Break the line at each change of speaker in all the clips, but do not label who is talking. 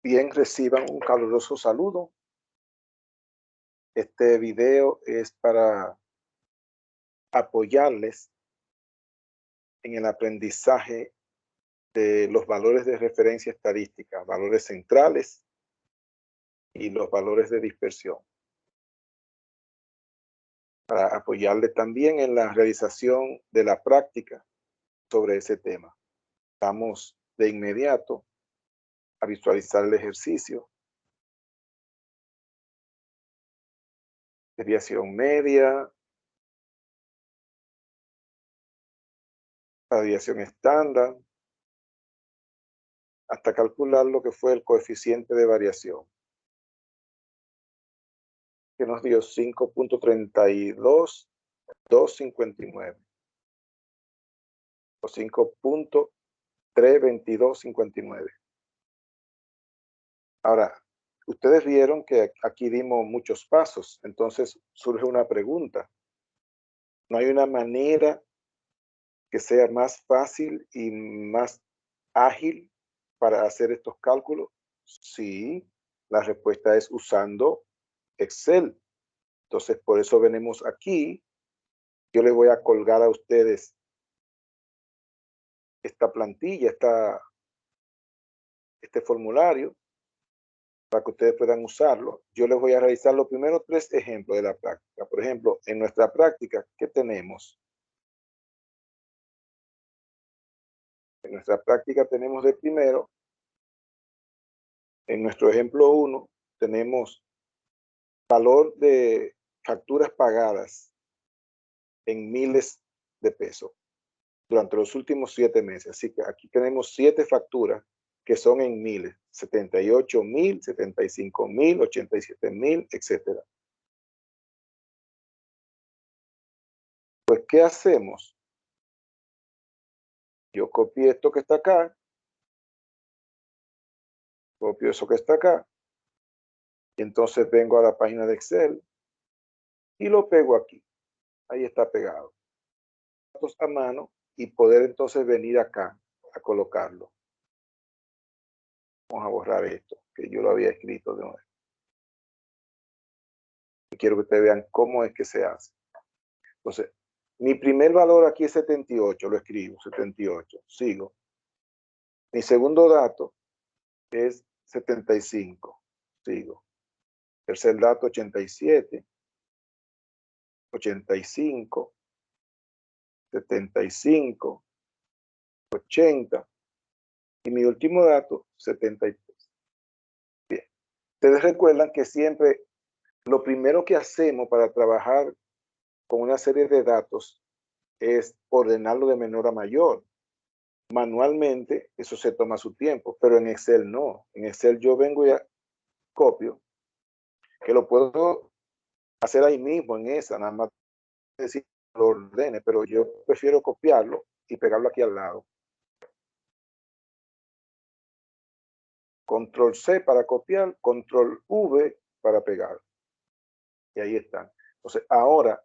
Bien, reciban un caluroso saludo. Este video es para apoyarles en el aprendizaje de los valores de referencia estadística, valores centrales y los valores de dispersión. Para apoyarles también en la realización de la práctica sobre ese tema. Vamos de inmediato a visualizar el ejercicio. Desviación media, la desviación estándar, hasta calcular lo que fue el coeficiente de variación, que nos dio 5.32259 o 5.32259. Ahora, ustedes vieron que aquí dimos muchos pasos, entonces surge una pregunta. ¿No hay una manera que sea más fácil y más ágil para hacer estos cálculos? Sí, la respuesta es usando Excel. Entonces, por eso venimos aquí. Yo les voy a colgar a ustedes esta plantilla, este formulario, para que ustedes puedan usarlo. Yo les voy a realizar los primeros 3 ejemplos de la práctica. Por ejemplo, en nuestra práctica, ¿qué tenemos? En nuestra práctica tenemos de primero, en nuestro ejemplo 1, tenemos valor de facturas pagadas en miles de pesos durante los últimos 7 meses. Así que aquí tenemos 7 facturas que son en miles, 78,000, 75,000, 87,000, etcétera. Pues, ¿qué hacemos? Yo copié esto que está acá, copio eso que está acá, y entonces vengo a la página de Excel y lo pego aquí. Ahí está pegado. Datos a mano y poder entonces venir acá a colocarlo. Vamos a borrar esto, que yo lo había escrito de nuevo. Quiero que ustedes vean cómo es que se hace. Entonces, mi primer valor aquí es 78, lo escribo, 78, sigo. Mi segundo dato es 75, sigo. Tercer dato, 87, 85, 75, 80, y mi último dato, 73. Bien. Ustedes recuerdan que siempre lo primero que hacemos para trabajar con una serie de datos es ordenarlo de menor a mayor. Manualmente eso se toma su tiempo, pero en Excel no. En Excel yo vengo y copio, que lo puedo hacer ahí mismo en esa, nada más decir lo ordene, pero yo prefiero copiarlo y pegarlo aquí al lado. Control C para copiar, Control V para pegar. Y ahí están. Entonces, ahora,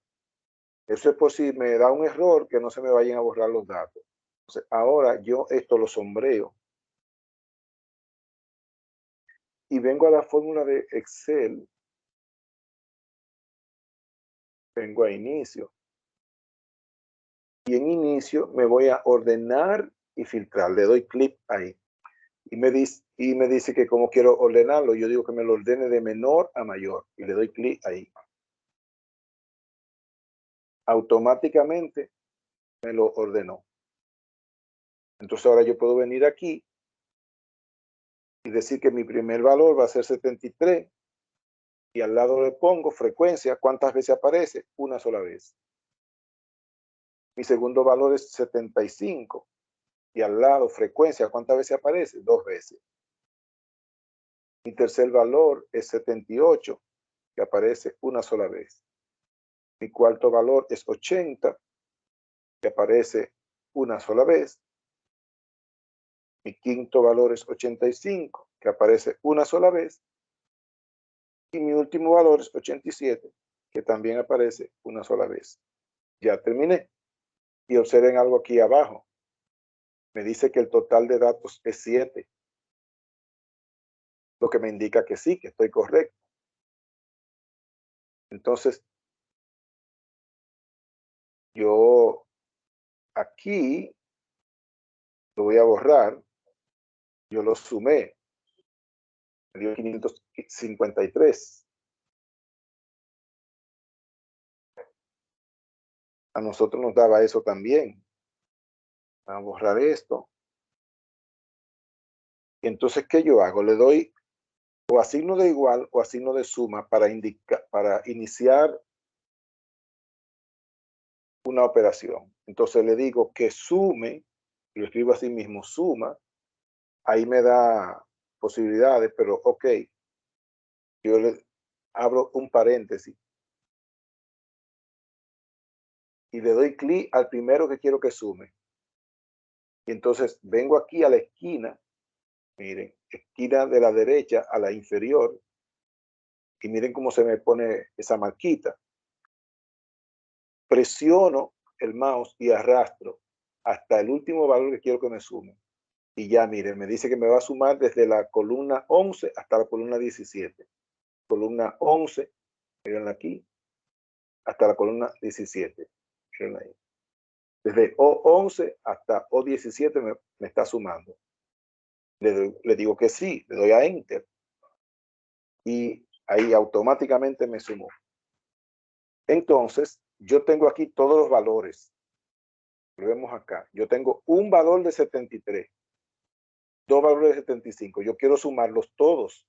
eso es por si me da un error que no se me vayan a borrar los datos. Entonces, ahora yo esto lo sombreo y vengo a la fórmula de Excel, vengo a inicio. Y en inicio me voy a ordenar y filtrar. Le doy clic ahí. Y me dice que como quiero ordenarlo, yo digo que me lo ordene de menor a mayor. Y le doy clic ahí. Automáticamente me lo ordenó. Entonces ahora yo puedo venir aquí y decir que mi primer valor va a ser 73 y al lado le pongo frecuencia, ¿cuántas veces aparece? Una sola vez. Mi segundo valor es 75 y al lado frecuencia, ¿cuántas veces aparece? 2 veces. Mi tercer valor es 78, que aparece una sola vez. Mi cuarto valor es 80, que aparece una sola vez. Mi quinto valor es 85, que aparece una sola vez. Y mi último valor es 87, que también aparece una sola vez. Ya terminé. Y observen algo aquí abajo. Me dice que el total de datos es 7. lo que me indica que sí, que estoy correcto. Entonces, yo aquí lo voy a borrar. Yo lo sumé, me dio 553. A nosotros nos daba eso también. Vamos a borrar esto. Y entonces, ¿qué yo hago? Le doy o a signo de igual o a signo de suma para iniciar una operación. Entonces le digo que sume, y lo escribo así mismo, suma. Ahí me da posibilidades, pero ok, yo le abro un paréntesis y le doy clic al primero que quiero que sume. Y entonces vengo aquí a la esquina, miren, esquina de la derecha a la inferior, y miren cómo se me pone esa marquita. Presiono el mouse y arrastro hasta el último valor que quiero que me sume. Y ya, miren, me dice que me va a sumar desde la columna 11 hasta la columna 17. Columna 11, miren aquí, hasta la columna 17. Miren ahí. Desde O11 hasta O17 me está sumando. Le digo que sí, le doy a Enter. Y ahí automáticamente me sumó. Entonces, yo tengo aquí todos los valores. Lo vemos acá. Yo tengo un valor de 73, dos valores de 75. Yo quiero sumarlos todos.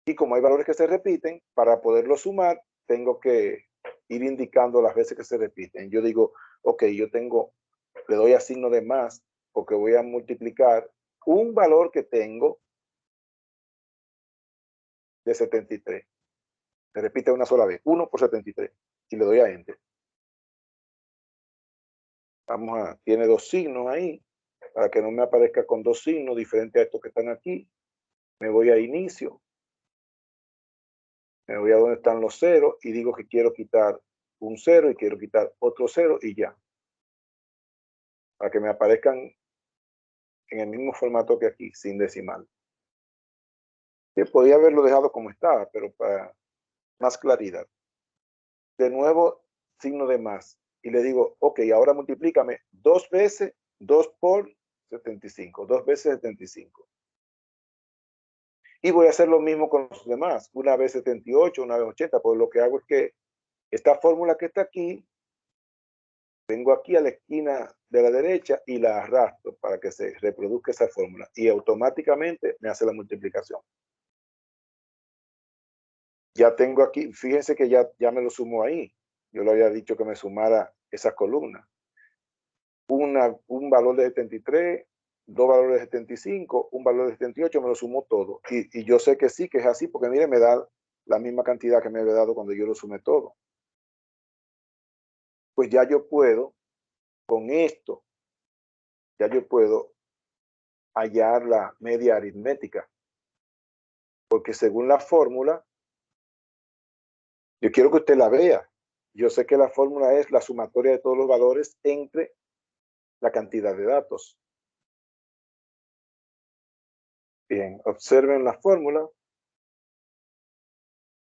Y como hay valores que se repiten, para poderlos sumar, tengo que ir indicando las veces que se repiten. Yo digo, ok, le doy a signo de más, porque voy a multiplicar un valor que tengo de 73. Se repite una sola vez, 1 por 73. Y le doy a Enter. Tiene dos signos ahí, para que no me aparezca con dos signos diferentes a estos que están aquí. Me voy a inicio. Me voy a donde están los ceros y digo que quiero quitar un 0 y quiero quitar otro 0 y ya. Para que me aparezcan en el mismo formato que aquí, sin decimal. Que podía haberlo dejado como estaba, pero para más claridad. De nuevo, signo de más. Y le digo, ok, ahora multiplícame 2 veces, 2 por 75, 2 veces 75. Y voy a hacer lo mismo con los demás, una vez 78, una vez 80, pues lo que hago es que esta fórmula que está aquí, vengo aquí a la esquina de la derecha y la arrastro para que se reproduzca esa fórmula y automáticamente me hace la multiplicación. Ya tengo aquí, fíjense que ya me lo sumo ahí. Yo le había dicho que me sumara esa columna. Un valor de 73, dos valores de 75, un valor de 78, me lo sumo todo. Y yo sé que sí, que es así, porque mire, me da la misma cantidad que me había dado cuando yo lo sumé todo. Pues ya yo puedo, con esto, ya yo puedo hallar la media aritmética. Porque según la fórmula, yo quiero que usted la vea. Yo sé que la fórmula es la sumatoria de todos los valores entre la cantidad de datos. Bien, observen la fórmula.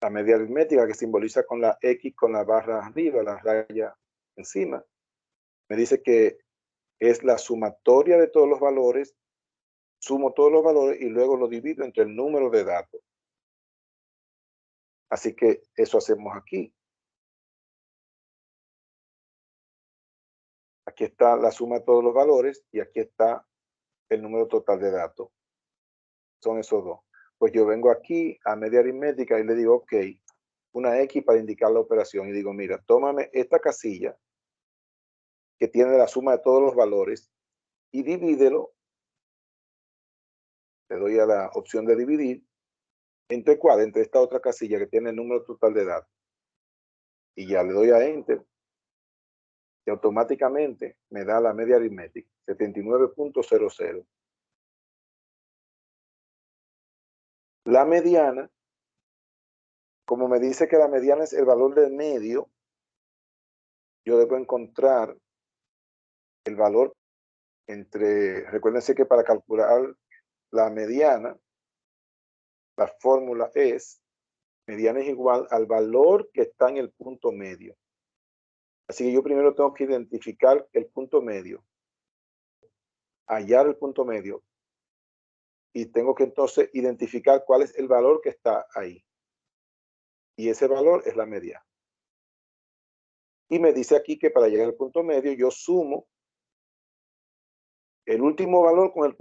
La media aritmética que simboliza con la X con la barra arriba, la raya encima. Me dice que es la sumatoria de todos los valores, sumo todos los valores y luego lo divido entre el número de datos. Así que eso hacemos aquí. Aquí está la suma de todos los valores y aquí está el número total de datos. Son esos dos. Pues yo vengo aquí a media aritmética y le digo, ok, una X para indicar la operación. Y digo, mira, tómame esta casilla que tiene la suma de todos los valores y divídelo. Le doy a la opción de dividir. ¿Entre cuál? Entre esta otra casilla que tiene el número total de datos. Y ya le doy a Enter. Y automáticamente me da la media aritmética, 79.00. La mediana, como me dice que la mediana es el valor del medio, yo debo encontrar el valor recuérdense que para calcular la mediana, la fórmula es, mediana es igual al valor que está en el punto medio. Así que yo primero tengo que identificar el punto medio, hallar el punto medio, y tengo que entonces identificar cuál es el valor que está ahí. Y ese valor es la mediana. Y me dice aquí que para llegar al punto medio yo sumo el último valor con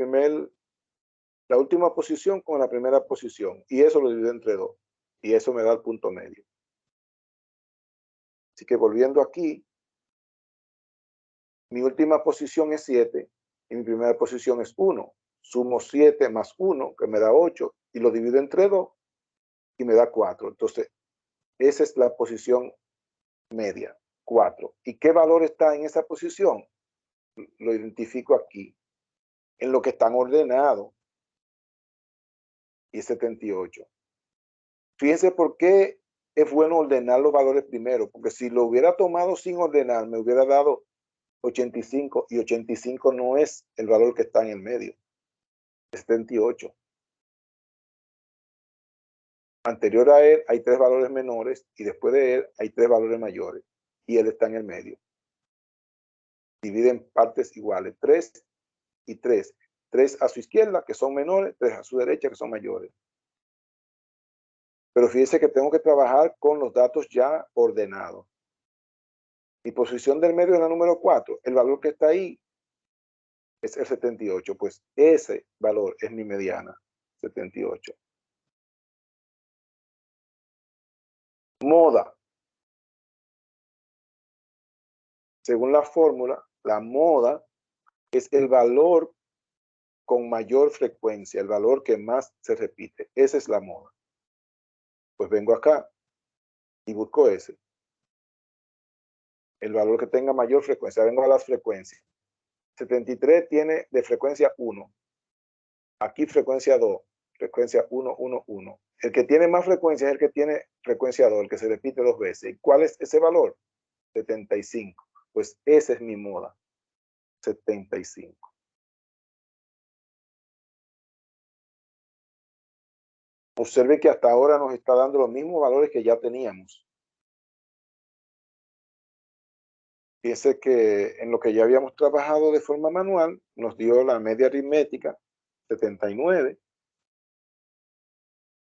la última posición con la primera posición. Y eso lo divido entre 2. Y eso me da el punto medio. Así que volviendo aquí, mi última posición es 7 y mi primera posición es 1. Sumo 7 más 1, que me da 8, y lo divido entre 2 y me da 4. Entonces, esa es la posición media, 4. ¿Y qué valor está en esa posición? Lo identifico aquí, en lo que están ordenados, y es 78. Fíjense por qué es bueno ordenar los valores primero, porque si lo hubiera tomado sin ordenar, me hubiera dado 85, y 85 no es el valor que está en el medio, es 78. Anterior a él hay 3 valores menores, y después de él hay 3 valores mayores, y él está en el medio. Divide en partes iguales, 3 y 3. 3 a su izquierda, que son menores, 3 a su derecha, que son mayores. Pero fíjense que tengo que trabajar con los datos ya ordenados. Mi posición del medio es la número 4. El valor que está ahí es el 78. Pues ese valor es mi mediana, 78. Moda. Según la fórmula, la moda es el valor con mayor frecuencia, el valor que más se repite. Esa es la moda. Pues vengo acá y busco ese. El valor que tenga mayor frecuencia. Vengo a las frecuencias. 73 tiene de frecuencia 1. Aquí frecuencia 2. Frecuencia 1, 1, 1. El que tiene más frecuencia es el que tiene frecuencia 2, el que se repite 2 veces. ¿Y cuál es ese valor? 75. Pues esa es mi moda. 75. Observe que hasta ahora nos está dando los mismos valores que ya teníamos. Fíjense que en lo que ya habíamos trabajado de forma manual, nos dio la media aritmética 79,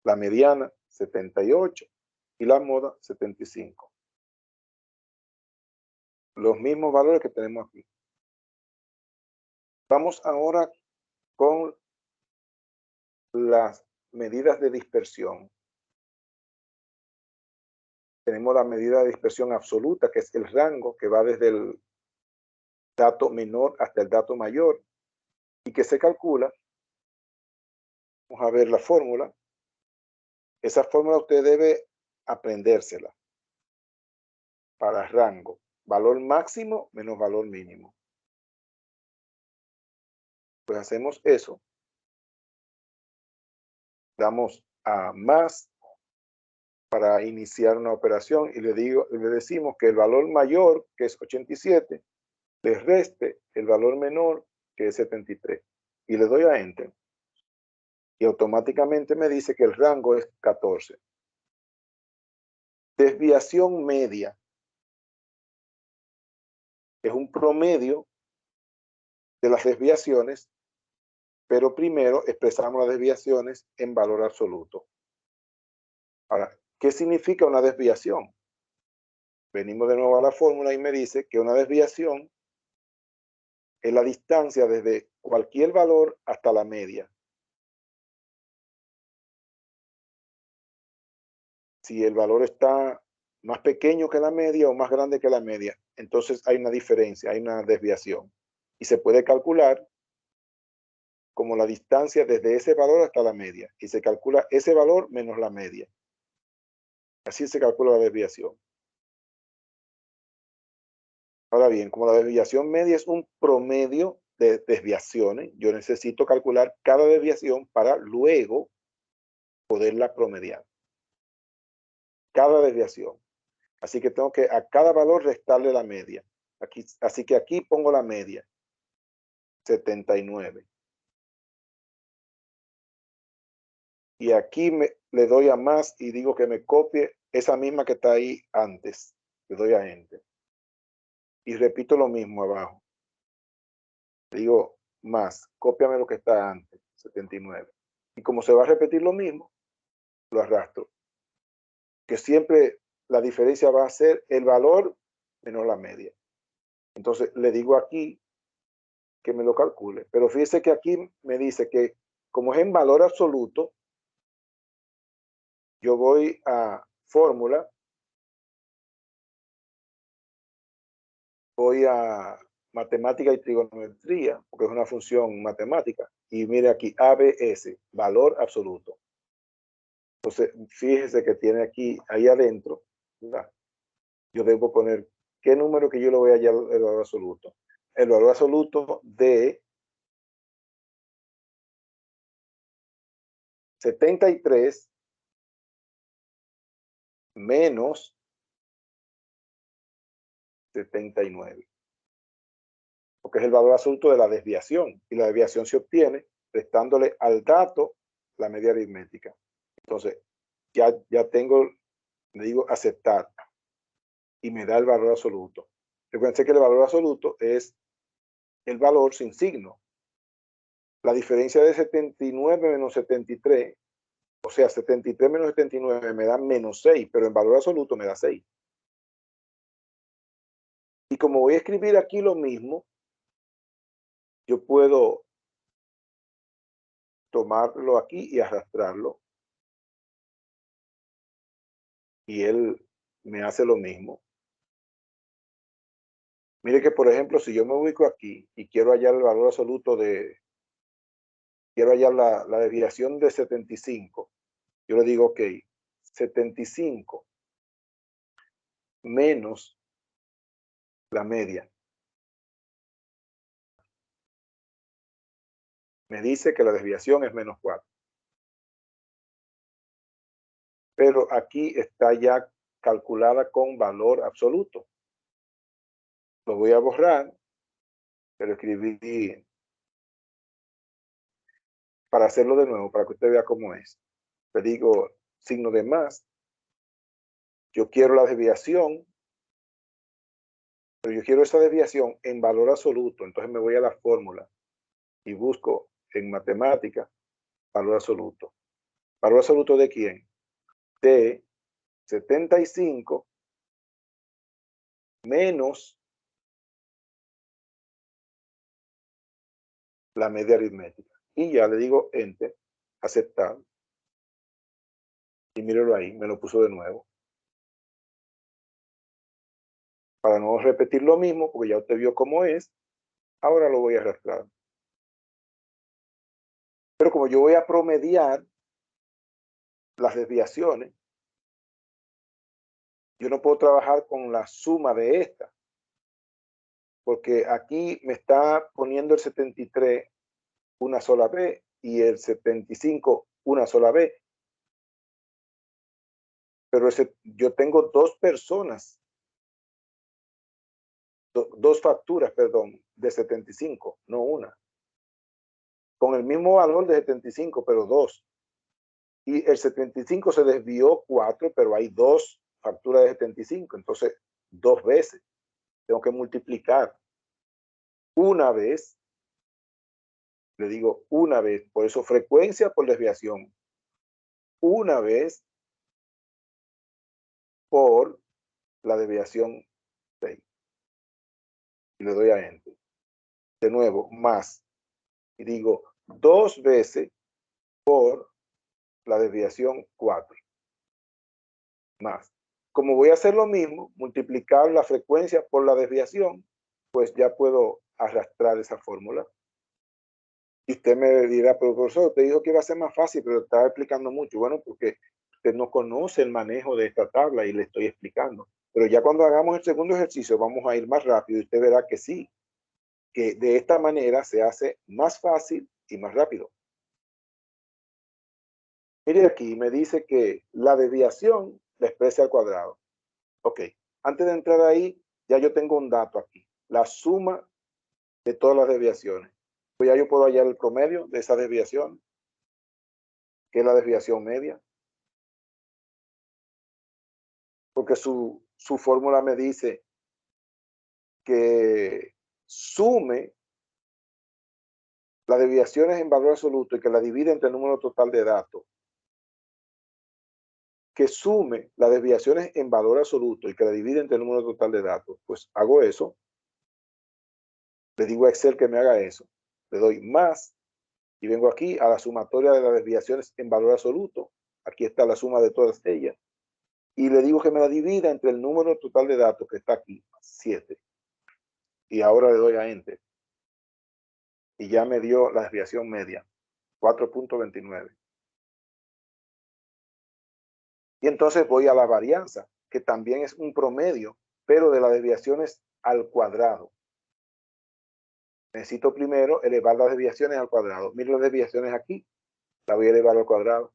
la mediana 78 y la moda 75. Los mismos valores que tenemos aquí. Vamos ahora con las medidas de dispersión. Tenemos la medida de dispersión absoluta, que es el rango que va desde el dato menor hasta el dato mayor y que se calcula. Vamos a ver la fórmula. Esa fórmula usted debe aprendérsela para rango. Valor máximo menos valor mínimo. Pues hacemos eso. Damos a más para iniciar una operación y le decimos que el valor mayor, que es 87, le reste el valor menor, que es 73. Y le doy a Enter. Y automáticamente me dice que el rango es 14. Desviación media. Es un promedio de las desviaciones, pero primero expresamos las desviaciones en valor absoluto. Ahora, ¿qué significa una desviación? Venimos de nuevo a la fórmula y me dice que una desviación es la distancia desde cualquier valor hasta la media. Si el valor está más pequeño que la media o más grande que la media, entonces hay una diferencia, hay una desviación. Y se puede calcular como la distancia desde ese valor hasta la media. Y se calcula ese valor menos la media. Así se calcula la desviación. Ahora bien, como la desviación media es un promedio de desviaciones, yo necesito calcular cada desviación para luego poderla promediar. Cada desviación. Así que tengo que a cada valor restarle la media. Así que aquí pongo la media. 79. Y aquí le doy a más y digo que me copie esa misma que está ahí antes. Le doy a Enter. Y repito lo mismo abajo. Le digo más, cópiame lo que está antes, 79. Y como se va a repetir lo mismo, lo arrastro. Que siempre la diferencia va a ser el valor menos la media. Entonces le digo aquí que me lo calcule. Pero fíjese que aquí me dice que como es en valor absoluto, yo voy a fórmula, voy a matemática y trigonometría, porque es una función matemática. Y mire aquí, ABS, valor absoluto. Entonces, fíjese que tiene aquí, ahí adentro, ¿verdad? Yo debo poner qué número que yo le voy a hallar el valor absoluto. El valor absoluto de 73 menos 79. Porque es el valor absoluto de la desviación. Y la desviación se obtiene restándole al dato la media aritmética. Entonces, ya tengo, le digo aceptar. Y me da el valor absoluto. Recuerden que el valor absoluto es el valor sin signo. La diferencia de 79 menos 73, o sea, 73 menos 79 me da menos 6, pero en valor absoluto me da 6. Y como voy a escribir aquí lo mismo, yo puedo tomarlo aquí y arrastrarlo. Y él me hace lo mismo. Mire que, por ejemplo, si yo me ubico aquí y quiero hallar el valor absoluto quiero hallar la desviación de 75, yo le digo, ok, 75 menos la media. Me dice que la desviación es menos 4. Pero aquí está ya calculada con valor absoluto. Lo voy a borrar, pero escribí para hacerlo de nuevo, para que usted vea cómo es. Le digo signo de más. Yo quiero la desviación, pero yo quiero esa desviación en valor absoluto. Entonces me voy a la fórmula y busco en matemática valor absoluto. ¿Valor absoluto de quién? De 75 menos la media aritmética. Y ya le digo enter, aceptar. Y mírelo ahí, me lo puso de nuevo. Para no repetir lo mismo, porque ya usted vio cómo es, ahora lo voy a arrastrar. Pero como yo voy a promediar las desviaciones, yo no puedo trabajar con la suma de estas, porque aquí me está poniendo el 73 una sola vez y el 75 una sola vez. Pero yo tengo dos personas, dos facturas, perdón, de 75, no una. Con el mismo valor de 75, pero dos. Y el 75 se desvió 4, pero hay dos facturas de 75. Entonces, dos veces. Tengo que multiplicar una vez. Le digo una vez. Por eso frecuencia por desviación. Una vez por la desviación 6. Y le doy a Enter. De nuevo, más. Y digo dos veces por la desviación 4. Más. Como voy a hacer lo mismo, multiplicar la frecuencia por la desviación, pues ya puedo arrastrar esa fórmula. Y usted me dirá, pero profesor, usted dijo que iba a ser más fácil, pero estaba explicando mucho. Bueno, porque usted no conoce el manejo de esta tabla y le estoy explicando. Pero ya cuando hagamos el segundo ejercicio vamos a ir más rápido y usted verá que sí, que de esta manera se hace más fácil y más rápido. Mire aquí, me dice que la desviación la expresa al cuadrado. Ok, antes de entrar ahí, ya yo tengo un dato aquí. La suma de todas las desviaciones. Pues ya yo puedo hallar el promedio de esa desviación. que es la desviación media. Porque su fórmula me dice que sume las desviaciones en valor absoluto y que la divide entre el número total de datos. Que sume las desviaciones en valor absoluto y que la divide entre el número total de datos. Pues hago eso. Le digo a Excel que me haga eso. Le doy más y vengo aquí a la sumatoria de las desviaciones en valor absoluto. Aquí está la suma de todas ellas. Y le digo que me la divida entre el número total de datos que está aquí, 7. Y ahora le doy a Enter. Y ya me dio la desviación media, 4.29. Y entonces voy a la varianza, que también es un promedio, pero de las desviaciones al cuadrado. Necesito primero elevar las desviaciones al cuadrado. Miren las desviaciones aquí, la voy a elevar al cuadrado.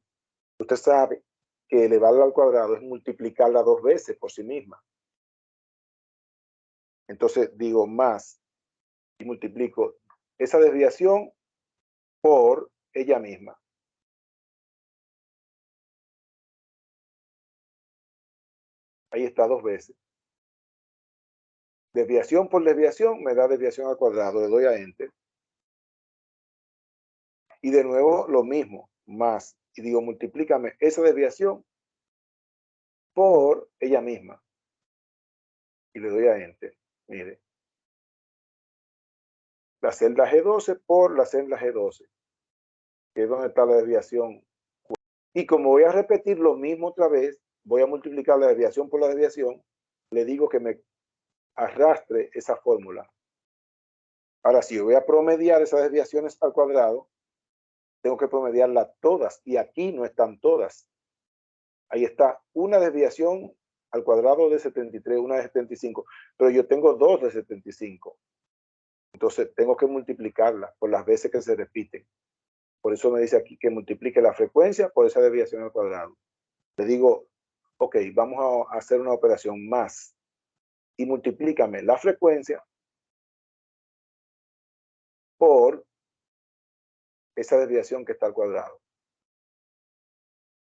Usted sabe que elevarla al cuadrado es multiplicarla 2 veces por sí misma. Entonces digo más y multiplico esa desviación por ella misma. Ahí está 2 veces. Desviación por desviación me da desviación al cuadrado. Le doy a Enter. Y de nuevo lo mismo, más. Y digo, multiplícame esa desviación por ella misma. Y le doy a Enter. Mire. La celda G12 por la celda G12. Que es donde está la desviación. Y como voy a repetir lo mismo otra vez, voy a multiplicar la desviación por la desviación, le digo que me arrastre esa fórmula. Ahora, si yo voy a promediar esas desviaciones al cuadrado, tengo que promediarlas todas. Y aquí no están todas. Ahí está una desviación al cuadrado de 73, una de 75. Pero yo tengo 2 de 75. Entonces tengo que multiplicarlas por las veces que se repiten. Por eso me dice aquí que multiplique la frecuencia por esa desviación al cuadrado. Le digo, ok, vamos a hacer una operación más. Y multiplícame la frecuencia por esa desviación que está al cuadrado.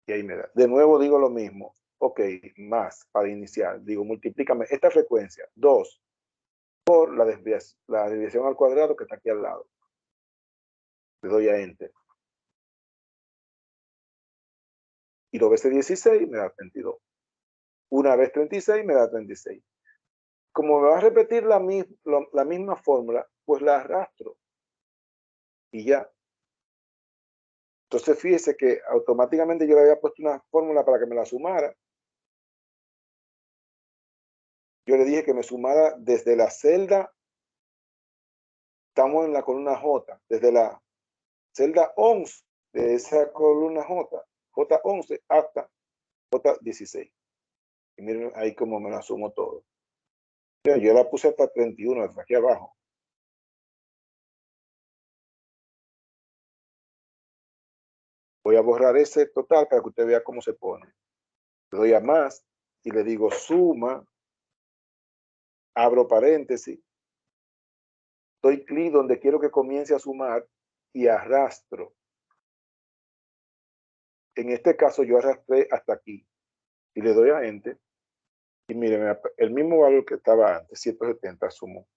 Y ahí me da. De nuevo digo lo mismo. Ok, más para iniciar. Digo, multiplícame esta frecuencia, 2, por la desviación al cuadrado que está aquí al lado. Le doy a Enter. Y 2 veces 16 me da 32. Una vez 36 me da 36. Como me va a repetir la misma fórmula, pues la arrastro. Y ya. Entonces fíjese que automáticamente yo le había puesto una fórmula para que me la sumara. Yo le dije que me sumara desde la celda, estamos en la columna J, desde la celda 11 de esa columna J, J11 hasta J16. Y miren ahí como me la sumo todo. Yo la puse hasta 31, hasta aquí abajo. Voy a borrar ese total para que usted vea cómo se pone. Le doy a más y le digo suma, abro paréntesis, doy clic donde quiero que comience a sumar y arrastro. En este caso yo arrastré hasta aquí y le doy a Enter. Y miren, el mismo valor que estaba antes, 170 sumo.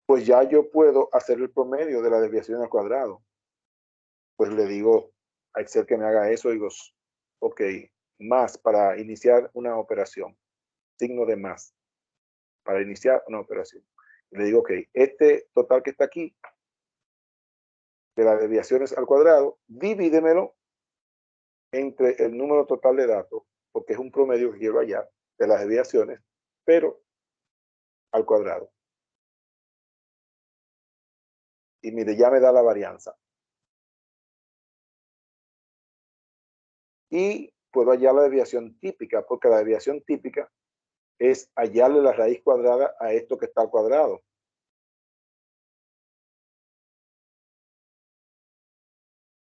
Pues ya yo puedo hacer el promedio de la desviación al cuadrado. Pues le digo a Excel que me haga eso, digo, ok, más para iniciar una operación, signo de más, para iniciar una operación. Le digo, ok, este total que está aquí, de las desviaciones al cuadrado, divídemelo entre el número total de datos, porque es un promedio que quiero hallar de las desviaciones, pero al cuadrado. Y mire, ya me da la varianza. Y puedo hallar la desviación típica, porque la desviación típica es hallarle la raíz cuadrada a esto que está al cuadrado.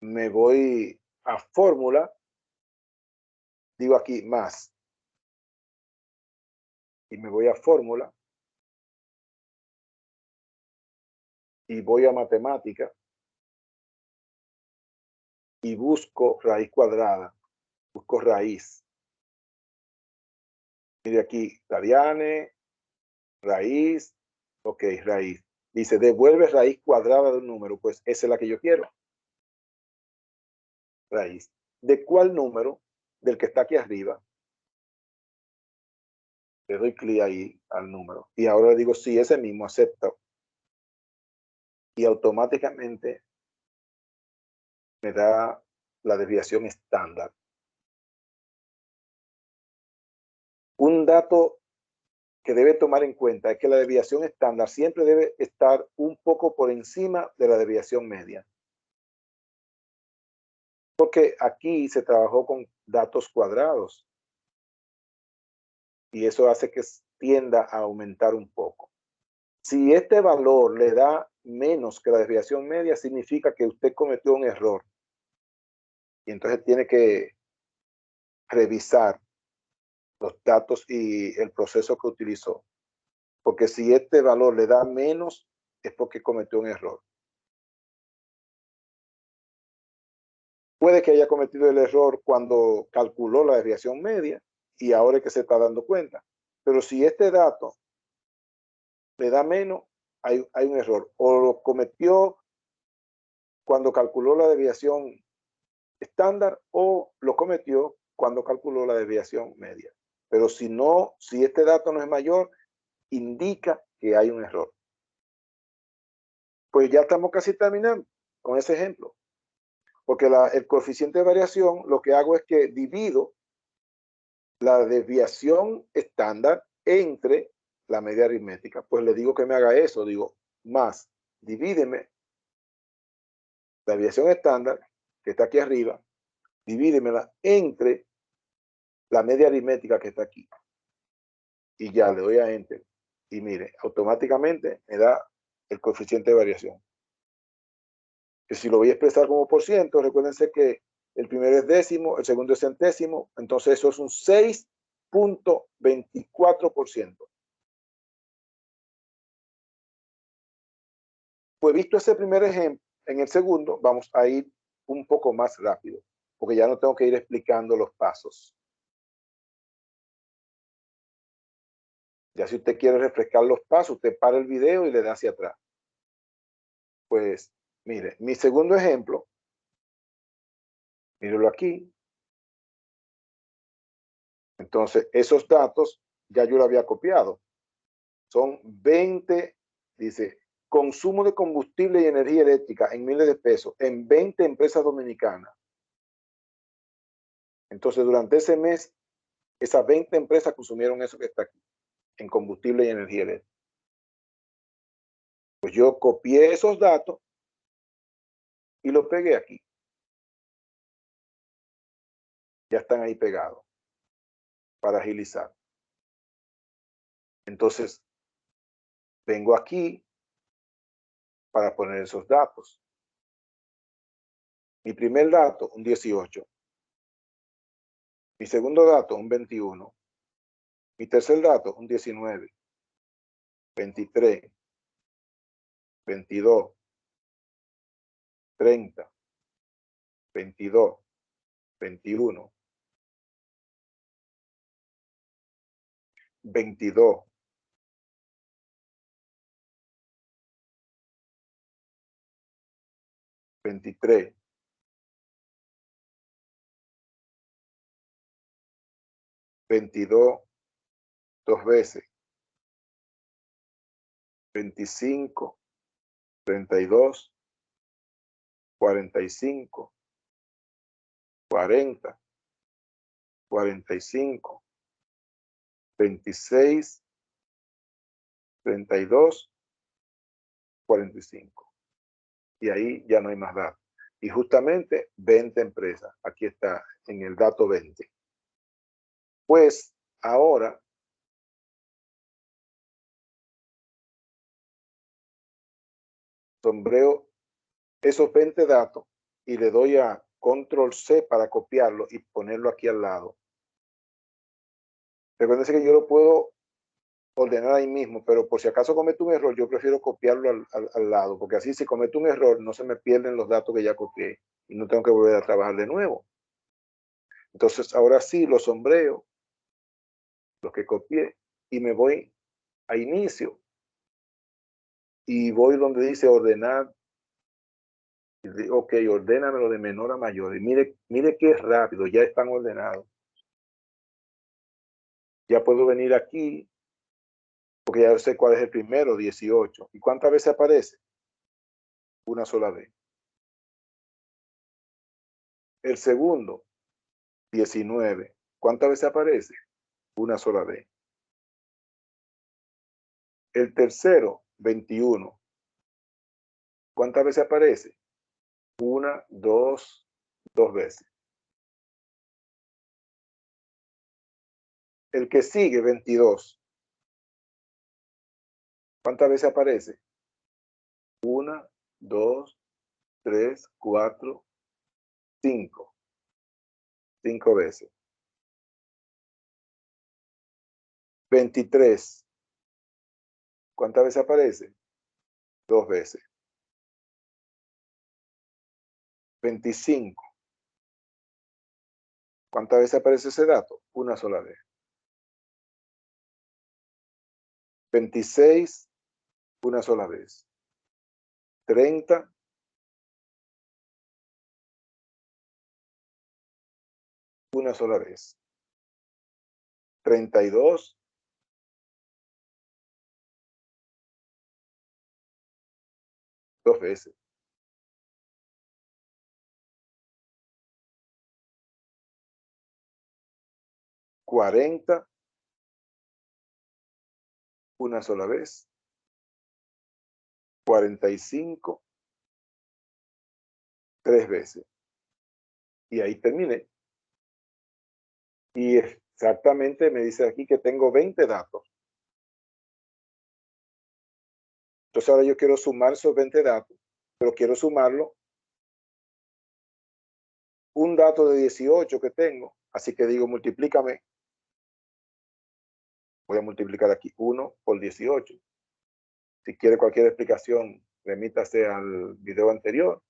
Me voy a fórmula, digo aquí más, y me voy a fórmula, y voy a matemática, y busco raíz cuadrada, busco raíz. Mire aquí, Tariane, raíz, ok, raíz. Dice, devuelve raíz cuadrada de un número, pues esa es la que yo quiero. Raíz. ¿De cuál número? Del que está aquí arriba. Le doy clic ahí al número. Y ahora le digo, sí, ese mismo, acepto. Y automáticamente me da la desviación estándar. Un dato que debe tomar en cuenta es que la desviación estándar siempre debe estar un poco por encima de la desviación media. Porque aquí se trabajó con datos cuadrados. Y eso hace que tienda a aumentar un poco. Si este valor le da menos que la desviación media, significa que usted cometió un error. Y entonces tiene que revisar los datos y el proceso que utilizó. Porque si este valor le da menos, es porque cometió un error. Puede que haya cometido el error cuando calculó la desviación media y ahora es que se está dando cuenta. Pero si este dato le da menos, hay un error. O lo cometió cuando calculó la desviación estándar o lo cometió cuando calculó la desviación media. Pero si no, si este dato no es mayor, indica que hay un error. Pues ya estamos casi terminando con ese ejemplo. Porque el coeficiente de variación, lo que hago es que divido la desviación estándar entre la media aritmética. Pues le digo que me haga eso, digo, más, divídeme la desviación estándar, que está aquí arriba, divídemela entre la media aritmética que está aquí. Y ya le doy a Enter. Y mire, automáticamente me da el coeficiente de variación. Que si lo voy a expresar como por ciento, recuérdense que el primero es décimo, el segundo es centésimo, entonces eso es un 6.24%. Pues visto ese primer ejemplo, en el segundo vamos a ir un poco más rápido, porque ya no tengo que ir explicando los pasos. Ya si usted quiere refrescar los pasos, usted para el video y le da hacia atrás. Pues mire, mi segundo ejemplo, mírelo aquí. Entonces, esos datos ya yo lo había copiado. Son 20, dice, consumo de combustible y energía eléctrica en miles de pesos en 20 empresas dominicanas. Entonces, durante ese mes, esas 20 empresas consumieron eso que está aquí, en combustible y energía eléctrica. Pues yo copié esos datos y los pegué aquí. Ya están ahí pegados para agilizar. Entonces, vengo aquí para poner esos datos. Mi primer dato, un 18. Mi segundo dato, un 21. Mi tercer dato, un 19. 23. 22. 30. 22. 21. 22. 23. 22 dos veces. 25. 32. 45. 40. 45. 26. 32. 45. Y ahí ya no hay más datos. Y justamente 20 empresas. Aquí está en el dato 20. Pues ahora sombreo esos 20 datos y le doy a Control C para copiarlo y ponerlo aquí al lado. Recuerden que yo lo puedo ordenar ahí mismo, pero por si acaso cometo un error, yo prefiero copiarlo al lado, porque así si cometo un error no se me pierden los datos que ya copié y no tengo que volver a trabajar de nuevo. Entonces ahora sí los sombreo, los que copié, y me voy a inicio y voy donde dice ordenar. Y digo, ok, ordénamelo de menor a mayor. Y mire qué rápido, ya están ordenados. Ya puedo venir aquí, porque ya sé cuál es el primero, 18. ¿Y cuántas veces aparece? Una sola vez. El segundo, 19. ¿Cuántas veces aparece? Una sola vez. El tercero, 21. ¿Cuántas veces aparece? Una, dos veces. El que sigue, 22. ¿Cuántas veces aparece? Una, dos, tres, cuatro, 5. 5 veces. 23. ¿Cuántas veces aparece? 2 veces. 25. ¿Cuántas veces aparece ese dato? Una sola vez. 26, una sola vez. 30, una sola vez. 32, 2 veces. 40, una sola vez. 45, 3 veces. Y ahí terminé. Y exactamente me dice aquí que tengo 20 datos. Entonces ahora yo quiero sumar esos 20 datos, pero quiero sumarlo un dato de 18 que tengo. Así que digo, multiplícame. Voy a multiplicar aquí 1 por 18. Si quiere cualquier explicación, remítase al video anterior,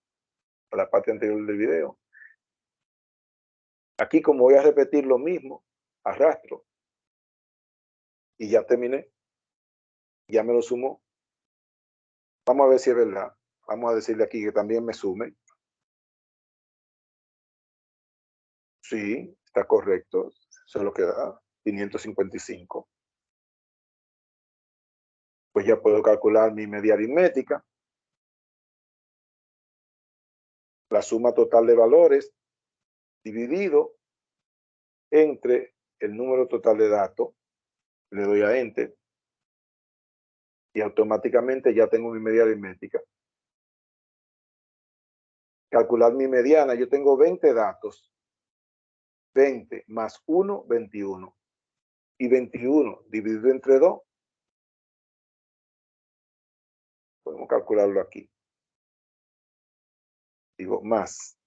a la parte anterior del video. Aquí, como voy a repetir lo mismo, arrastro y ya terminé. Ya me lo sumó. Vamos a ver si es verdad. Vamos a decirle aquí que también me sume. Sí, está correcto. Eso es lo que da 555. Pues ya puedo calcular mi media aritmética. La suma total de valores dividido entre el número total de datos. Le doy a Enter y automáticamente ya tengo mi media aritmética. Calcular mi mediana, yo tengo 20 datos. 20 más 1, 21. Y 21 dividido entre 2, podemos calcularlo aquí. Digo más.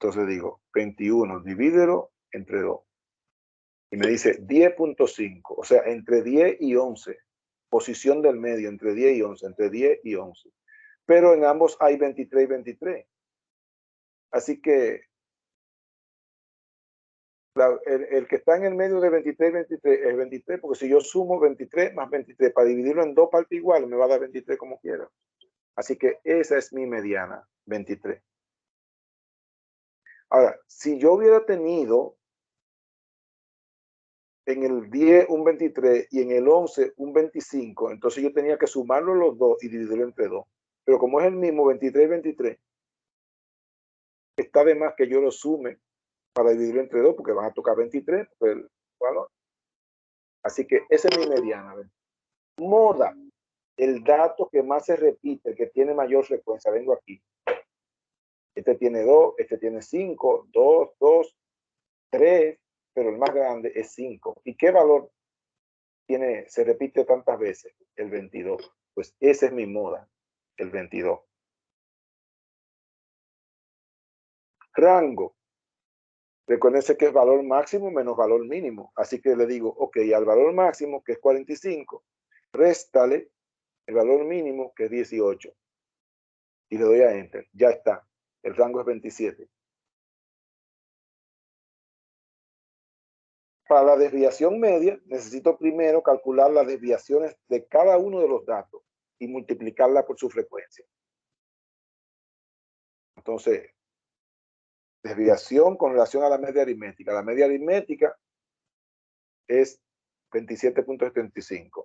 Entonces digo 21, divídelo entre 2. Y me dice 10.5, o sea, entre 10 y 11. Posición del medio, entre 10 y 11, entre 10 y 11. Pero en ambos hay 23 y 23. Así que el que está en el medio de 23 y 23 es 23, porque si yo sumo 23 más 23 para dividirlo en dos partes iguales, me va a dar 23 como quiera. Así que esa es mi mediana, 23. Ahora, si yo hubiera tenido en el 10 un 23 y en el 11 un 25, entonces yo tenía que sumarlo los dos y dividirlo entre 2. Pero como es el mismo 23 y 23, está de más que yo lo sume para dividirlo entre 2, porque van a tocar 23 pues, el valor. Así que esa es mi mediana. Moda, el dato que más se repite, que tiene mayor frecuencia. Vengo aquí. Este tiene 2, este tiene 5, 2, 2, 3, pero el más grande es 5. ¿Y qué valor se repite tantas veces? El 22. Pues esa es mi moda, el 22. Rango. Recuérdense que es valor máximo menos valor mínimo. Así que le digo, ok, al valor máximo, que es 45, réstale el valor mínimo, que es 18. Y le doy a Enter. Ya está. El rango es 27. Para la desviación media, necesito primero calcular las desviaciones de cada uno de los datos y multiplicarla por su frecuencia. Entonces, desviación con relación a la media aritmética. La media aritmética es 27.75.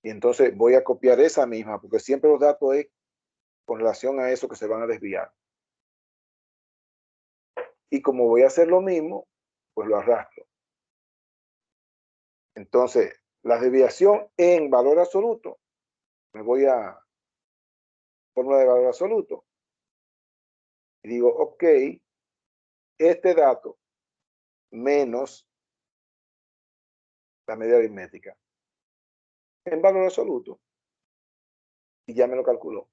Y entonces voy a copiar esa misma, porque siempre los datos es con relación a eso que se van a desviar. Y como voy a hacer lo mismo, pues lo arrastro. Entonces, la desviación en valor absoluto, me voy a fórmula de valor absoluto y digo, ok, este dato menos la media aritmética en valor absoluto, y ya me lo calculó.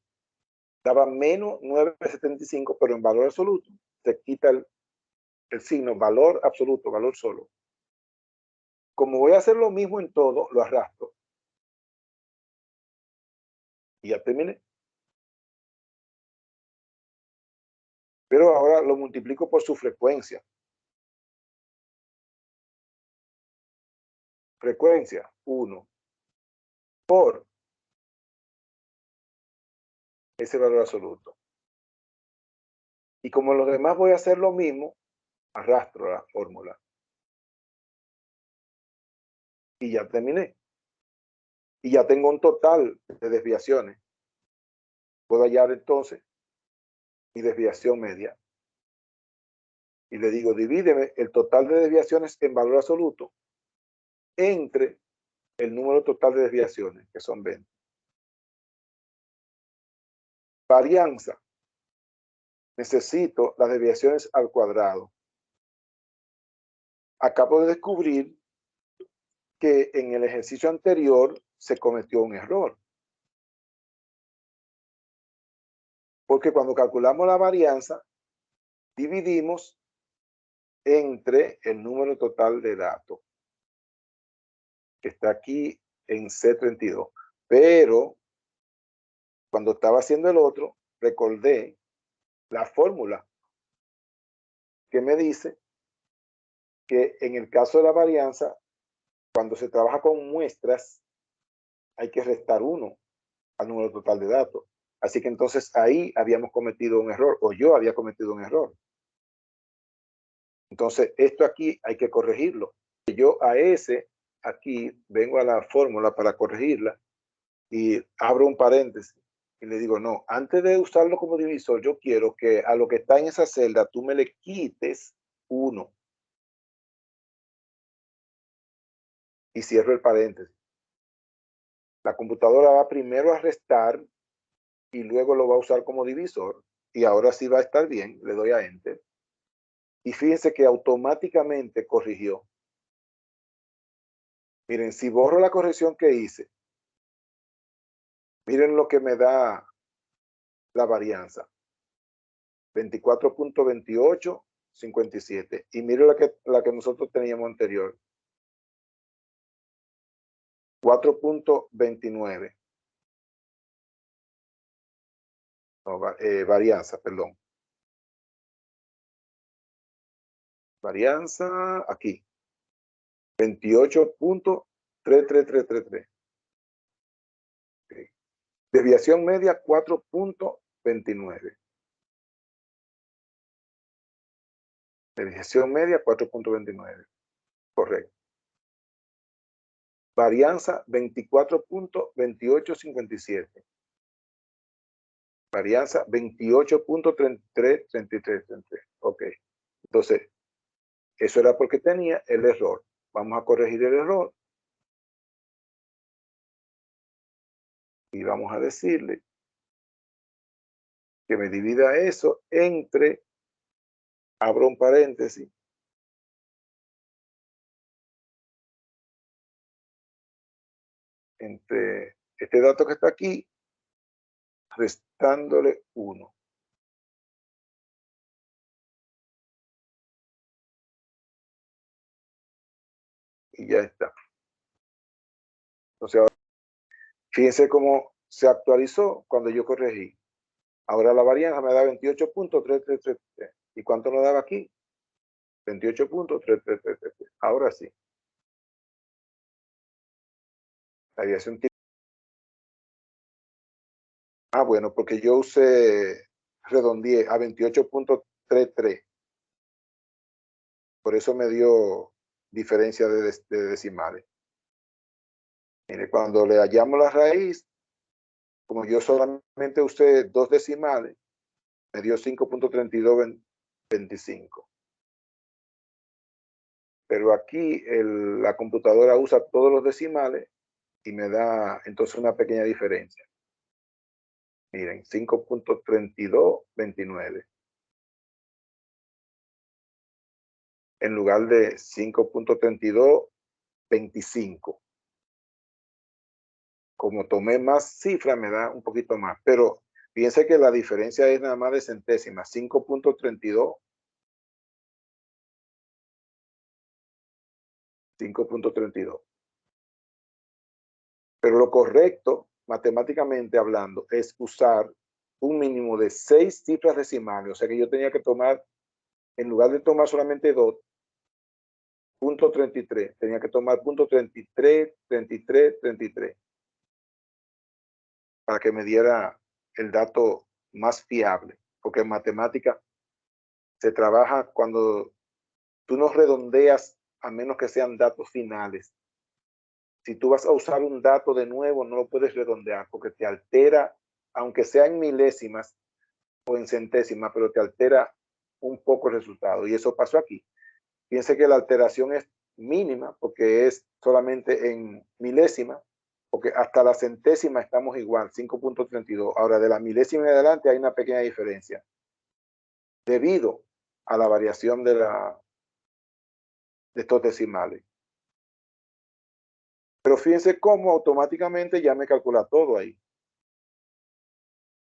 Daba menos 9,75, pero en valor absoluto se quita el signo valor absoluto, valor solo. Como voy a hacer lo mismo en todo, lo arrastro. Y ya terminé. Pero ahora lo multiplico por su frecuencia. Frecuencia 1 por ese valor absoluto. Y como los demás voy a hacer lo mismo, arrastro la fórmula. Y ya terminé. Y ya tengo un total de desviaciones. Puedo hallar entonces mi desviación media. Y le digo, divídeme el total de desviaciones en valor absoluto entre el número total de desviaciones, que son 20. Varianza. Necesito las desviaciones al cuadrado. Acabo de descubrir que en el ejercicio anterior se cometió un error. Porque cuando calculamos la varianza, dividimos entre el número total de datos, que está aquí en C32. Pero cuando estaba haciendo el otro, recordé la fórmula que me dice que en el caso de la varianza, cuando se trabaja con muestras, hay que restar 1 al número total de datos. Así que entonces ahí habíamos cometido un error, o yo había cometido un error. Entonces, esto aquí hay que corregirlo. Yo a ese, aquí vengo a la fórmula para corregirla y abro un paréntesis y le digo, no, antes de usarlo como divisor, yo quiero que a lo que está en esa celda tú me le quites 1. Y cierro el paréntesis. La computadora va primero a restar y luego lo va a usar como divisor. Y ahora sí va a estar bien. Le doy a Enter. Y fíjense que automáticamente corrigió. Miren, si borro la corrección que hice, miren lo que me da la varianza. 24.2857. Y miren la que nosotros teníamos anterior. 4.29. No, varianza, perdón. Varianza aquí. 28.33333. Okay. Desviación media 4.29. Desviación media 4.29. Correcto. Varianza 24.2857. Varianza 28.3333. Ok. Entonces, eso era porque tenía el error. Vamos a corregir el error. Y vamos a decirle que me divida eso entre, abro un paréntesis, entre este dato que está aquí, restándole 1. y ya está. Entonces, ahora, fíjense cómo se actualizó cuando yo corregí. Ahora la varianza me da 28.3333. ¿Y cuánto nos daba aquí? 28.3333. Ahora sí. La desviación tipo. Ah, bueno, porque yo redondeé a 28.33. Por eso me dio diferencia de decimales. Mire, cuando le hallamos la raíz, como yo solamente usé 2 decimales, me dio 5.3225. Pero aquí la computadora usa todos los decimales y me da entonces una pequeña diferencia. Miren, 5.3229 en lugar de 5.3225. Como tomé más cifras, me da un poquito más. Pero fíjense que la diferencia es nada más de centésimas, 5.32. 5.32. Pero lo correcto, matemáticamente hablando, es usar un mínimo de 6 cifras decimales. O sea que yo tenía que tomar, en lugar de tomar solamente 2, punto 33, tenía que tomar punto 33, 33, 33, para que me diera el dato más fiable. Porque en matemática se trabaja cuando tú no redondeas a menos que sean datos finales. Si tú vas a usar un dato de nuevo, no lo puedes redondear porque te altera, aunque sea en milésimas o en centésimas, pero te altera un poco el resultado. Y eso pasó aquí. Piense que la alteración es mínima porque es solamente en milésimas, porque hasta la centésima estamos igual, 5.32. Ahora, de la milésima en adelante hay una pequeña diferencia debido a la variación de estos decimales. Pero fíjense cómo automáticamente ya me calcula todo ahí.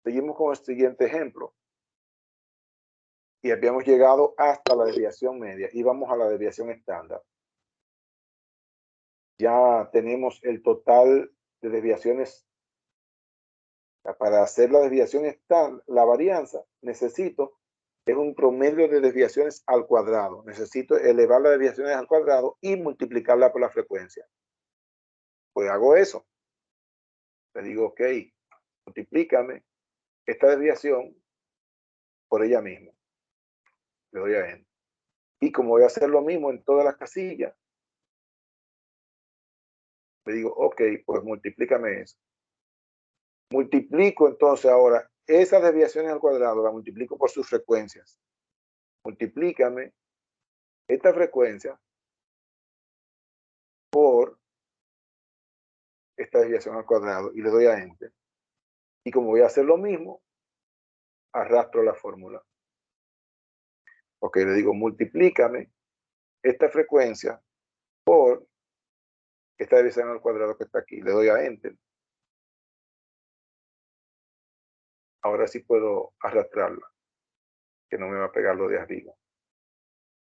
Seguimos con el siguiente ejemplo. Y habíamos llegado hasta la desviación media y vamos a la desviación estándar. Ya tenemos el total de desviaciones. Para hacer la desviación estándar, la varianza, necesito es un promedio de desviaciones al cuadrado. Necesito elevar las desviaciones al cuadrado y multiplicarla por la frecuencia. Pues hago eso. Le digo, ok, multiplícame esta desviación por ella misma. Le doy a Enter. Y como voy a hacer lo mismo en todas las casillas, le digo, ok, pues multiplícame eso. Multiplico entonces ahora esas desviaciones al cuadrado, la multiplico por sus frecuencias. Multiplícame esta frecuencia por esta desviación al cuadrado y le doy a Enter. Y como voy a hacer lo mismo, arrastro la fórmula. Ok, le digo, multiplícame esta frecuencia por esta desviación al cuadrado que está aquí. Le doy a Enter. Ahora sí puedo arrastrarla, que no me va a pegar lo de arriba.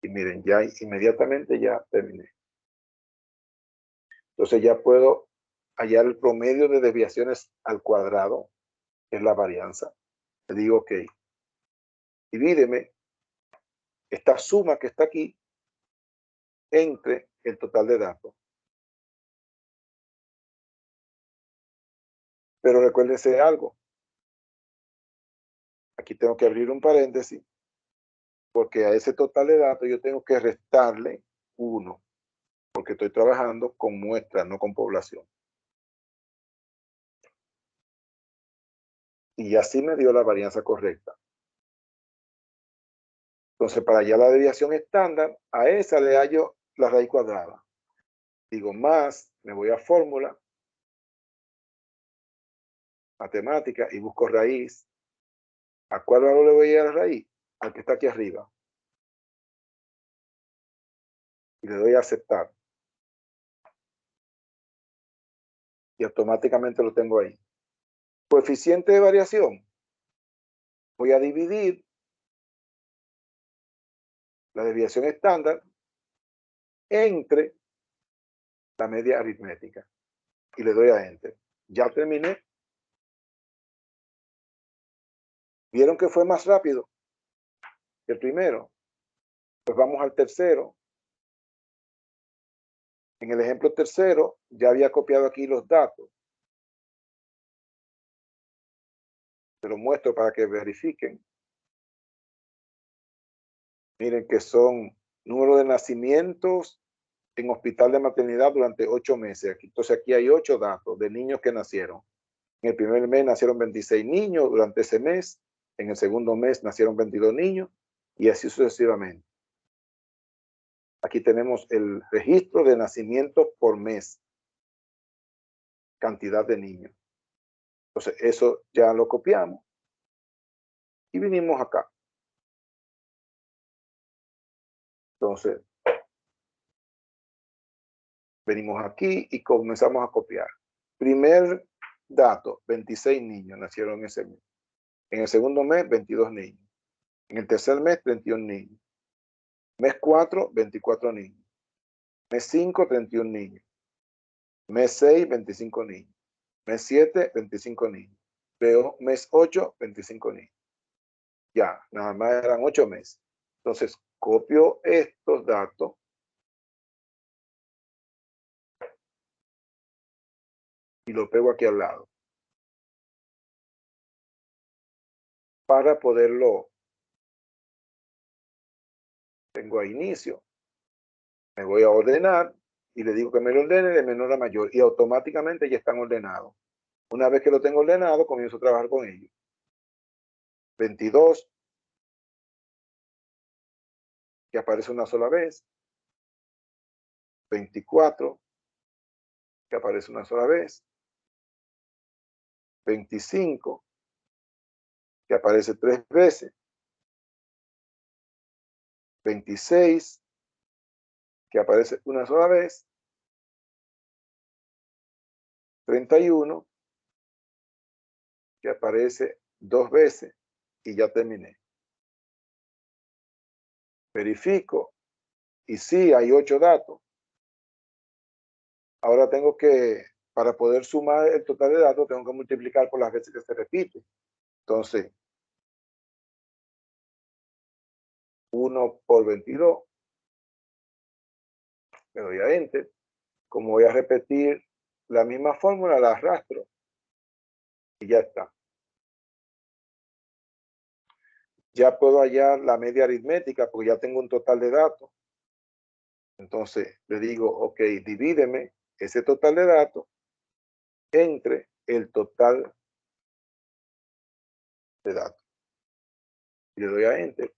Y miren, ya inmediatamente ya terminé. Entonces ya puedo hallar el promedio de desviaciones al cuadrado, que es la varianza. Le digo, ok, divídeme esta suma que está aquí entre el total de datos. Pero recuérdense algo. Aquí tengo que abrir un paréntesis, porque a ese total de datos yo tengo que restarle 1, porque estoy trabajando con muestras, no con población. Y así me dio la varianza correcta. Entonces, para hallar la desviación estándar, a esa le hallo la raíz cuadrada. Digo más, me voy a fórmula, matemática, y busco raíz. ¿A cuál valor le voy a dar raíz? Al que está aquí arriba. Y le doy a aceptar. Y automáticamente lo tengo ahí. Coeficiente de variación. Voy a dividir la desviación estándar entre la media aritmética y le doy a Enter. Ya terminé. ¿Vieron que fue más rápido que el primero? Pues vamos al tercero. En el ejemplo tercero, ya había copiado aquí los datos. Se los muestro para que verifiquen. Miren que son número de nacimientos en hospital de maternidad durante 8 meses. Entonces aquí hay 8 datos de niños que nacieron. En el primer mes nacieron 26 niños durante ese mes. En el segundo mes nacieron 22 niños y así sucesivamente. Aquí tenemos el registro de nacimientos por mes. Cantidad de niños. Entonces eso ya lo copiamos y vinimos acá. Entonces venimos aquí y comenzamos a copiar. Primer dato, 26 niños nacieron ese mes. En el segundo mes, 22 niños. En el tercer mes, 31 niños. Mes 4, 24 niños. Mes 5, 31 niños. Mes 6, 25 niños. Mes 7, 25 niños. Mes 8, 25 niños. Ya, nada más eran 8 meses. Entonces, copio estos datos y lo pego aquí al lado para poderlo. Tengo a inicio. Me voy a ordenar y le digo que me lo ordene de menor a mayor y automáticamente ya están ordenados. Una vez que lo tengo ordenado, comienzo a trabajar con ellos. 22, que aparece una sola vez. 24, que aparece una sola vez. 25, que aparece 3 veces. 26, que aparece una sola vez. 31, que aparece 2 veces y ya terminé. Verifico y sí, hay 8 datos. Ahora tengo que, para poder sumar el total de datos, tengo que multiplicar por las veces que se repite. Entonces, 1 por 22, le doy a Enter. Como voy a repetir la misma fórmula, la arrastro y ya está. Ya puedo hallar la media aritmética porque ya tengo un total de datos. Entonces le digo, ok, divídeme ese total de datos entre el total de datos. Y le doy a Enter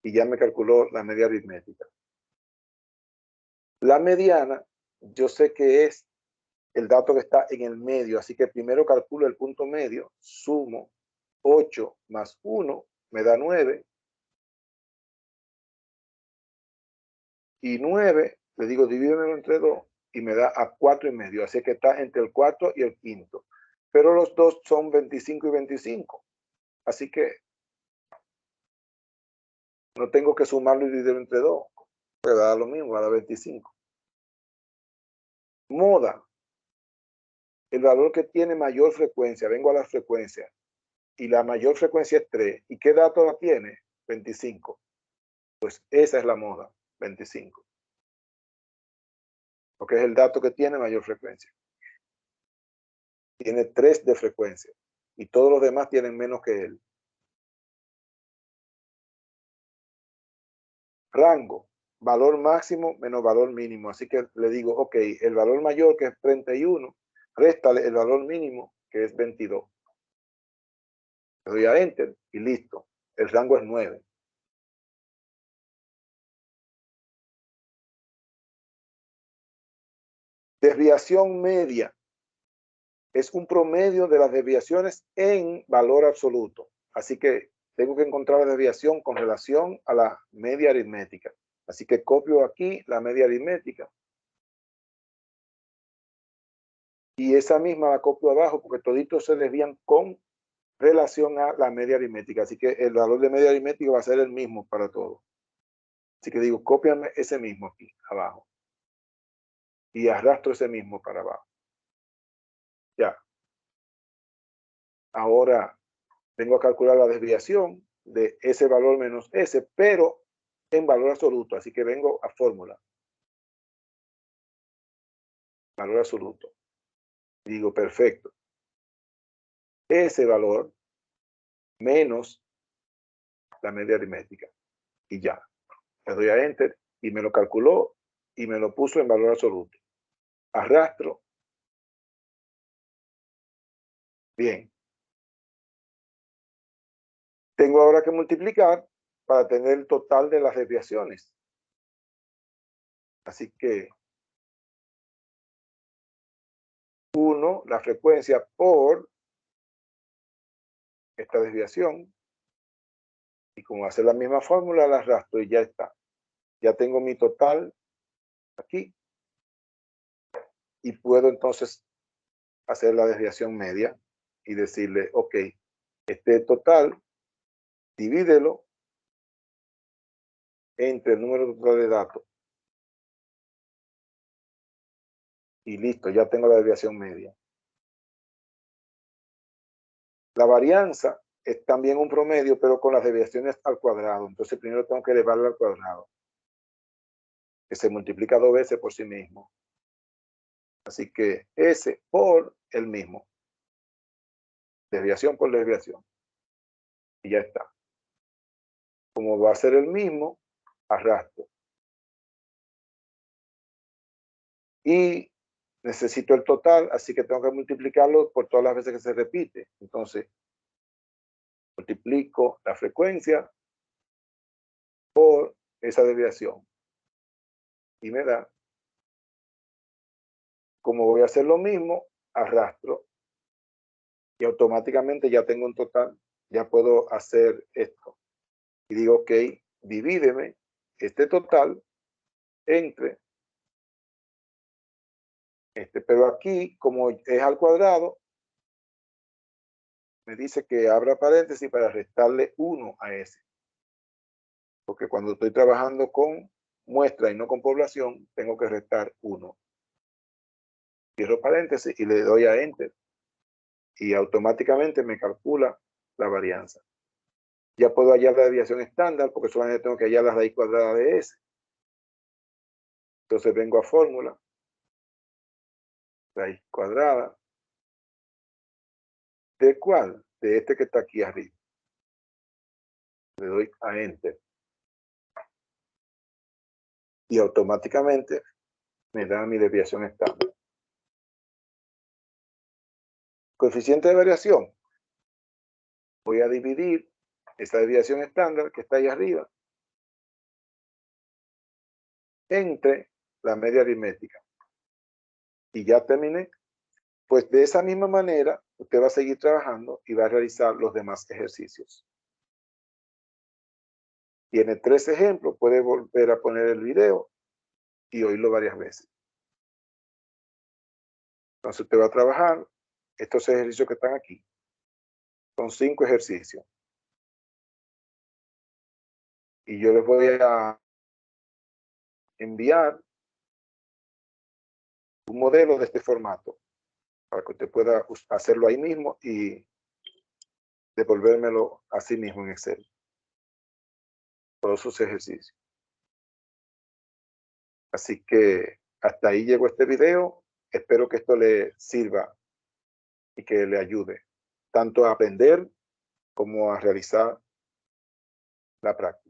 y ya me calculó la media aritmética. La mediana, yo sé que es el dato que está en el medio, así que primero calculo el punto medio, sumo 8 más 1, me da 9. Y 9, le digo, divídemelo entre 2 y me da a 4 y medio. Así que está entre el 4 y el quinto. Pero los dos son 25 y 25. Así que no tengo que sumarlo y dividirlo entre 2. Pues va a dar lo mismo, va a dar 25. Moda. El valor que tiene mayor frecuencia. Vengo a la frecuencia. Y la mayor frecuencia es 3. ¿Y qué dato la tiene? 25. Pues esa es la moda, 25. Porque es el dato que tiene mayor frecuencia. Tiene 3 de frecuencia. Y todos los demás tienen menos que él. Rango, valor máximo menos valor mínimo. Así que le digo, ok, el valor mayor que es 31, réstale el valor mínimo que es 22. Le doy a Enter y listo. El rango es 9. Desviación media es un promedio de las desviaciones en valor absoluto. Así que tengo que encontrar la desviación con relación a la media aritmética. Así que copio aquí la media aritmética. Y esa misma la copio abajo porque toditos se desvían con relación a la media aritmética. Así que el valor de media aritmética va a ser el mismo para todos. Así que digo, cópiame ese mismo aquí abajo. y arrastro ese mismo para abajo. Ya. Ahora vengo a calcular la desviación de ese valor menos ese, pero en valor absoluto. Así que vengo a fórmula. Valor absoluto. Digo, perfecto. Ese valor menos la media aritmética. Y ya. Le doy a Enter y me lo calculó y me lo puso en valor absoluto. Arrastro. Bien. Tengo ahora que multiplicar para tener el total de las desviaciones. Así que 1, la frecuencia por esta desviación. Y como hacer la misma fórmula, la arrastro y ya está. Ya tengo mi total aquí. Y puedo entonces hacer la desviación media y decirle, ok, este total, divídelo entre el número total de datos. Y listo, ya tengo la desviación media. La varianza es también un promedio, pero con las desviaciones al cuadrado. Entonces primero tengo que elevarlo al cuadrado, que se multiplica 2 veces por sí mismo. Así que S por el mismo. Desviación por desviación. Y ya está. Como va a ser el mismo, arrastro. Y necesito el total, así que tengo que multiplicarlo por todas las veces que se repite. Entonces, multiplico la frecuencia por esa desviación. Y me da, como voy a hacer lo mismo, arrastro. Y automáticamente ya tengo un total. Ya puedo hacer esto. Y digo, ok, divídeme este total entre este. Pero aquí, como es al cuadrado, me dice que abra paréntesis para restarle 1 a ese. Porque cuando estoy trabajando con muestra y no con población, tengo que restar 1. Cierro paréntesis y le doy a Enter. Y automáticamente me calcula la varianza. Ya puedo hallar la desviación estándar porque solamente tengo que hallar la raíz cuadrada de S. Entonces vengo a fórmula. Raíz cuadrada. ¿De cuál? De este que está aquí arriba. Le doy a Enter. Y automáticamente me da mi desviación estándar. Coeficiente de variación. Voy a dividir esa desviación estándar que está ahí arriba entre la media aritmética. Y ya terminé. Pues de esa misma manera, usted va a seguir trabajando y va a realizar los demás ejercicios. Tiene 3 ejemplos, puede volver a poner el video y oírlo varias veces. Entonces usted va a trabajar estos ejercicios que están aquí. Son 5 ejercicios. Y yo les voy a enviar un modelo de este formato para que usted pueda hacerlo ahí mismo y devolvérmelo a sí mismo en Excel. Todos sus ejercicios. Así que hasta ahí llegó este video. Espero que esto le sirva y que le ayude tanto a aprender como a realizar la práctica.